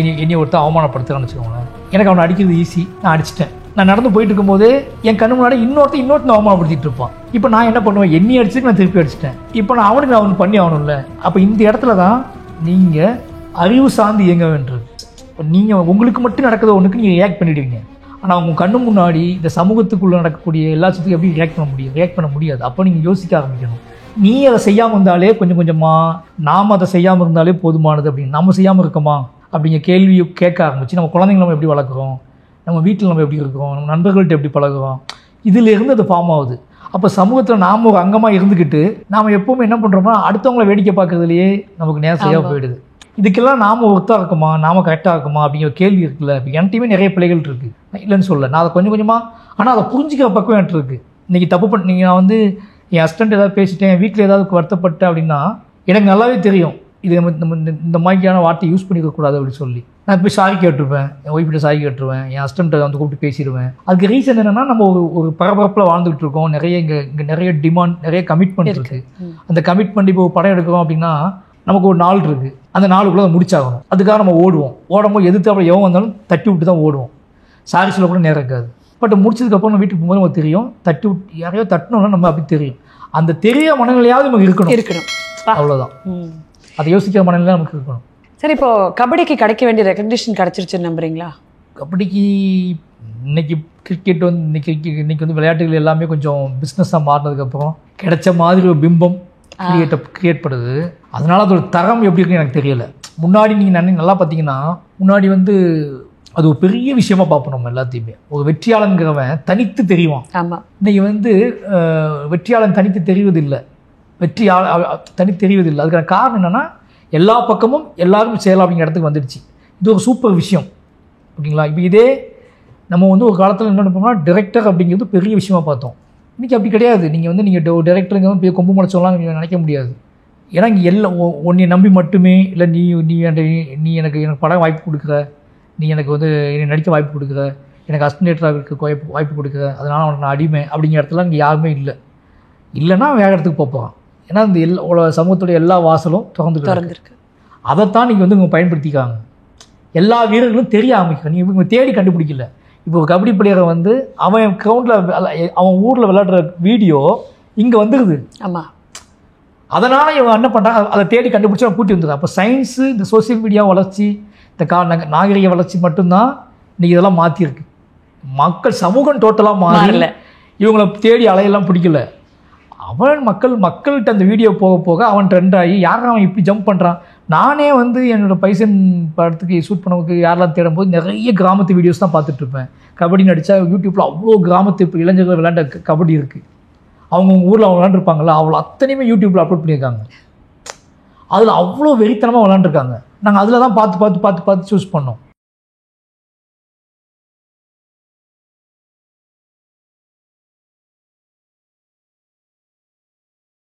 என்னை ஒருத்தர் அவமானப்படுத்துறான்னு வச்சுக்கோங்களேன். எனக்கு அவனை அடிக்கிறது ஈஸி, நான் அடிச்சிட்டேன். நான் நடந்து போயிட்டு இருக்கும்போது என் கண்ணு முன்னாடி இன்னொருத்தன் அவமானப்படுத்திட்டு இருப்பான். இப்போ நான் என்ன பண்ணுவேன், என்னை அடிச்சுட்டு நான் திருப்பி அடிச்சிட்டேன். இப்போ நான் அவனுக்கு நான் பண்ணி ஆகணும்ல. அப்போ இந்த இடத்துல தான் நீங்கள் அறிவு சார்ந்து இயங்க வேண்டியது. நீங்கள் உங்களுக்கு மட்டும் நடக்கிற ஒன்றுக்கு நீங்கள் ரியாக்ட் பண்ணிடுவீங்க. ஆனால் உங்கள் கண்ணு முன்னாடி இந்த சமூகத்துக்குள்ளே நடக்கக்கூடிய எல்லா விஷயத்துக்கும் எப்படி ரியாக்ட் பண்ண முடியாது. அப்போ நீங்கள் யோசிக்க ஆரம்பிக்கணும். நீ அதை செய்யாமல் இருந்தாலே கொஞ்சம் கொஞ்சமாக நாம் அதை செய்யாமல் இருந்தாலே போதுமானது அப்படின்னு நம்ம செய்யாமல் இருக்கோமா அப்படிங்கிற கேள்வியை கேட்க ஆரம்பிச்சு நம்ம குழந்தைங்க நம்ம எப்படி வளர்க்குறோம், நம்ம வீட்டில் நம்ம எப்படி இருக்கிறோம், நம்ம நண்பர்கள்ட்ட எப்படி பழகுறோம், இதிலேருந்து அது ஃபார்ம் ஆகுது. அப்போ சமூகத்தில் நாம் ஒரு அங்கமாக இருந்துக்கிட்டு நாம் எப்போவுமே என்ன பண்ணுறோம்னா அடுத்தவங்களை வேடிக்கை பார்க்குறதுலையே நமக்கு நேரம் சரியாக போயிடுது. இதுக்கெல்லாம் நாம் ஒருத்தா இருக்குமா, நாம் கரெக்டாக இருக்குமா அப்படிங்கிற கேள்வி இருக்குல்ல. இப்போ என்கிட்டயுமே நிறைய பிள்ளைகள் இருக்குது, இல்லைன்னு சொல்ல. நான் அதை கொஞ்சம் கொஞ்சமாக ஆனால் அதை புரிஞ்சிக்கிற பக்கம் என்கிட்ட இருக்குது. இன்றைக்கி தப்பு பண்ணீங்க, நான் வந்து என் ஹஸ்பண்ட் ஏதாவது பேசிட்டேன், வீட்டில் ஏதாவது வருத்தப்பட்டேன் அப்படின்னா எனக்கு நல்லாவே தெரியும் இது நம்ம இந்த மாதிரியான வார்த்தை யூஸ் பண்ணிக்கக்கூடாது அப்படின்னு சொல்லி. நான் போய் சாரி கேட்டுருவேன், என் ஒய்ஃப்கிட்ட சாரி கேட்டுருவேன், என் ஹஸ்பண்ட்டை வந்து கூப்பிட்டு பேசிடுவேன். அதுக்கு ரீசன் என்னென்னா நம்ம ஒரு பரபரப்பில் வாழ்ந்துகிட்டு இருக்கோம். இங்கே நிறைய டிமாண்ட், நிறைய கமிட்மெண்ட் இருக்குது. அந்த கமிட்மெண்ட் இப்போ படம் எடுக்கிறோம் அப்படின்னா நமக்கு ஒரு நாள் இருக்குது, அந்த நாளுக்குள்ளே அதை முடிச்சாகணும். அதுக்காக நம்ம ஓடும்போது எதிர்த்து அப்புறம் எவன் வந்தாலும் தட்டி விட்டு தான் ஓடுவோம். சாரி சொல்ல கூட நேரம் இருக்காது. பட் முடிச்சதுக்கப்புறம் நம்ம வீட்டுக்கு போகும்போது நமக்கு தெரியும், தட்டி விட்டு யாரையோ தட்டணும்னா நம்ம அப்படி தெரியும். அந்த தெரிய மனநிலையாவது நமக்கு இருக்கணும். அவ்வளோதான். அதை யோசிக்கிற மனநிலை நமக்கு இருக்கணும். சரி, இப்போ கபடிக்கு கிடைக்க வேண்டிய ரெகக்னிஷன் கிடைச்சிருச்சுன்னு நம்புறீங்களா? கபடிக்கு இன்னைக்கு கிரிக்கெட் வந்து இன்னைக்கு வந்து விளையாட்டுகள் எல்லாமே கொஞ்சம் பிஸ்னஸாக மாறினதுக்கப்புறம் கிடைச்ச மாதிரி ஒரு பிம்பம் கிரியேட் பண்ணுது. அதனால அதோட தரம் எப்படி இருக்குன்னு எனக்கு தெரியல. முன்னாடி நீங்கள் நல்லா பார்த்தீங்கன்னா முன்னாடி வந்து அது ஒரு பெரிய விஷயமா பார்ப்போம். நம்ம எல்லாத்தையுமே ஒரு வெற்றியாளங்கிறவன் தனித்து தெரியும். இன்னைக்கு வந்து வெற்றியாளன் தனித்து தெரிவதில்லை, தனித்து தெரிவதில்லை. அதுக்கான காரணம் என்னென்னா எல்லா பக்கமும் எல்லாரும் செய்யலாம் அப்படிங்கிற இடத்துக்கு வந்துடுச்சு. இது ஒரு சூப்பர் விஷயம் ஓகேங்களா. இப்போ இதே நம்ம வந்து ஒரு காலத்தில் என்ன நினைப்போம்னா டிரெக்டர் அப்படிங்கிறது பெரிய விஷயமா பார்த்தோம். இன்றைக்கி அப்படி கிடையாது. நீங்கள் டேரக்டருங்க போய் கொம்பு முளைச்சோம்லாம் நீங்கள் நினைக்க முடியாது. ஏன்னா இங்கே எல்லாம் உன்னை நம்பி மட்டுமே இல்லை, நீ எனக்கு படம் வாய்ப்பு கொடுக்குற, நீ எனக்கு வந்து என்னை நடிக்க வாய்ப்பு கொடுக்குற, எனக்கு அசிஸ்டன்ட் வாய்ப்பு கொடுக்குற, அதனால் அவனுக்கு நான் அடிமை அப்படிங்கிற இடத்துல இங்கே யாருமே இல்லைன்னா வேறு இடத்துக்கு போகலாம். ஏன்னா இந்த சமூகத்துடைய எல்லா வாசலும் திறந்துருக்கு. அதைத்தான் நீங்கள் வந்து இவங்க பயன்படுத்திக்காங்க. எல்லா வீரர்களும் தெரிய ஆரம்பிக்கிறோம். நீங்கள் இவங்க தேடி கண்டுபிடிக்கல. இப்போ ஒரு கபடி பிளேயரை வந்து அவன் கிரவுண்டில் அவன் ஊரில் விளையாடுற வீடியோ இங்கே வந்துடுது. ஆமாம். அதனால் இவன் என்ன பண்ணுறான், அதை தேடி கண்டுபிடிச்சி அவன் கூட்டி வந்துடுது. அப்போ சயின்ஸு, இந்த சோசியல் மீடியா வளர்ச்சி, இந்த நாகரிக வளர்ச்சி மட்டும்தான் இன்றைக்கி இதெல்லாம் மாற்றிருக்கு. மக்கள் சமூகம் டோட்டலாக மாறல. இவங்களை தேடி அலையெல்லாம் பிடிக்கல. அவன் மக்கள்கிட்ட அந்த வீடியோ போக போக அவன் ட்ரெண்ட் ஆகி யாரும் அவன் இப்படி ஜம்ப் பண்ணுறான். நானே வந்து என்னோடய பைசன் படத்துக்கு ஷூட் பண்ணவுக்கு யாரெல்லாம் தேடும் போது நிறைய கிராமத்து வீடியோஸ் தான் பார்த்துட்ருப்பேன். கபடி நடித்தா யூடியூப்பில் அவ்வளோ கிராமத்து இப்போ இளைஞர்கள் விளையாண்ட கபடி இருக்குது. அவங்க ஊரில் அவங்க விளையாண்டுருப்பாங்களா, அவ்வளோ அத்தனையுமே யூடியூப்பில் அப்லோட் பண்ணியிருக்காங்க. அதில் அவ்வளோ வெறித்தனமாக விளையாண்டுருக்காங்க. நாங்கள் அதில் தான் பார்த்து சூஸ் பண்ணோம்.